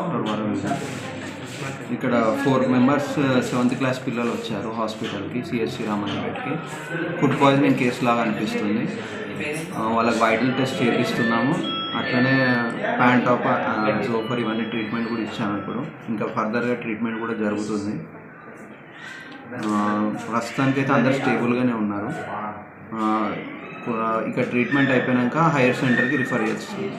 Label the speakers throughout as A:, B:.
A: Doctor వరవింద్. ఇక్కడ 4 members 7th class పిల్లలు వచ్చారు హాస్పిటల్కి, సిఎస్సి రామాయణపేటకి. ఫుడ్ పాయిజనింగ్ కేసు లాగా అనిపిస్తుంది. వాళ్ళకి వైటల్ టెస్ట్ చేపిస్తున్నాము. అట్లనే ప్యాంటాప్, జోఫర్ ఇవన్నీ ట్రీట్మెంట్ కూడా ఇచ్చాము. ఇప్పుడు ఇంకా ఫర్దర్గా ట్రీట్మెంట్ కూడా జరుగుతుంది. ప్రస్తుతానికైతే అందరు స్టేబుల్గానే ఉన్నారు. ఇక ట్రీట్మెంట్ అయిపోయాక హైయర్ సెంటర్కి రిఫర్ చేస్తాము.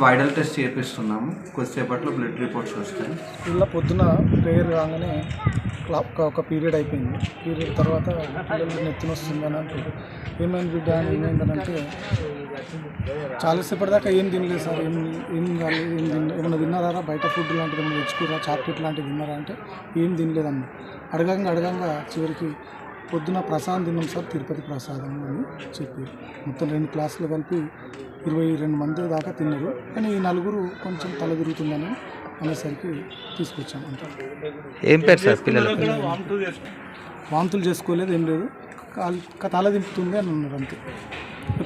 A: వైటల్ టెస్ట్ చేపిస్తున్నాము. కొద్దిసేపట్లో బ్లడ్ రిపోర్ట్స్ వస్తాయి.
B: స్కూల్లో పొద్దున ప్రేయర్ కాగానే ఒక పీరియడ్ అయిపోయింది. పీరియడ్ తర్వాత పిల్లలు నెత్తిన వస్తుందని అంటారు. ఏమైంది బిడ్డ అని, ఏమైందని అంటే చాలాసేపటి దాకా ఏం తినలేదు సార్, ఏమైనా తిన్నారా, బయట ఫుడ్ లాంటిది ఏమైనా తెచ్చుకురా, చాక్లెట్ లాంటివి తిన్నారా అంటే ఏం తినలేదన్న. అడగంగా చివరికి పొద్దున ప్రసాదం తిన్నాం సార్, తిరుపతి ప్రసాదం అని చెప్పి మొత్తం 2 క్లాసులు కలిపి 22 మంది దాకా తిన్నారు. కానీ ఈ 4 కొంచెం తల తిరుగుతుందని అనేసరికి తీసుకొచ్చాము. అంతే.
C: ఏం పేరు సార్ పిల్లలు?
B: వాంతులు చేసుకోలేదు, ఏం లేదు, తల దింపుతుంది అని అన్నారు అంతే.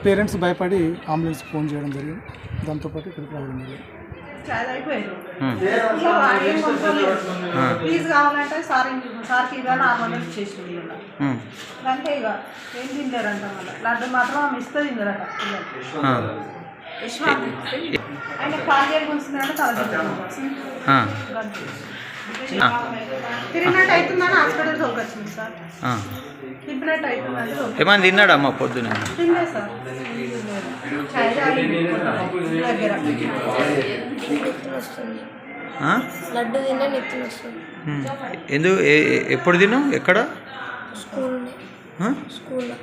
B: పేరెంట్స్ భయపడి అంబులెన్స్ ఫోన్ చేయడం జరిగింది. దాంతోపాటు ఇక్కడికి రావడం జరిగింది.
D: ప్లీజ్ కావాలంటే సార్కి ఇక 400 ఇచ్చేసింది. అంటే ఇక ఏం తింటారంట, మళ్ళీ లడ్డు మాత్రం ఆమె ఇస్తే తిందరట పిల్లలు. ఆయన కాలు గుంచుతున్నాడు, తల తిరిగినట్టు అవుతుందని హాస్పిటల్ తోకొచ్చింది సార్. తిప్పినట్టు అవుతుందని
C: ఏమన్నా తిన్నాడమ్మా పొద్దున?
D: తిండే సార్.
E: లడ్డు తిన్నా నెత్తిన వస్తుంది.
C: ఎందుకు? ఎప్పుడు తిన్నావు? ఎక్కడ?
E: స్కూల్లో.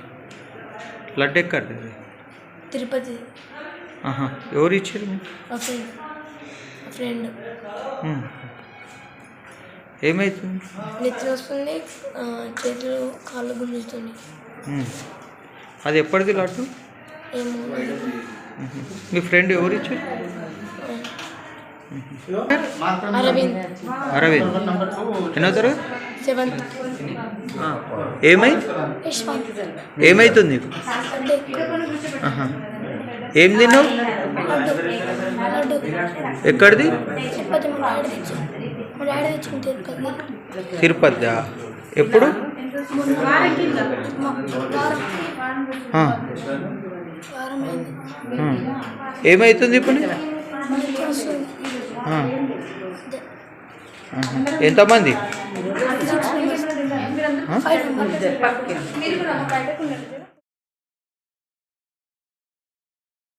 C: లడ్డు ఎక్కడ?
E: తిరుపతి.
C: ఎవరు ఇచ్చారు?
E: ఫ్రెండ్.
C: ఏమవుతుంది?
E: నెత్తిన వస్తుంది, చేతులు కాళ్ళు గుంజుతుంది.
C: అది ఎప్పటిది లడ్డు?
E: ఏమో.
C: మీ ఫ్రెండ్ ఎవరు ఇచ్చారు?
E: అరవింద్.
C: ఎన్నో తరగతి?
E: 7th.
C: ఏమైతుంది నీకు? ఏం తిన్నావు? ఎక్కడిది? తిరుపతి. ఎప్పుడు? ఏమైతుంది ఇప్పుడు? ఎంతమంది?
E: 5 members.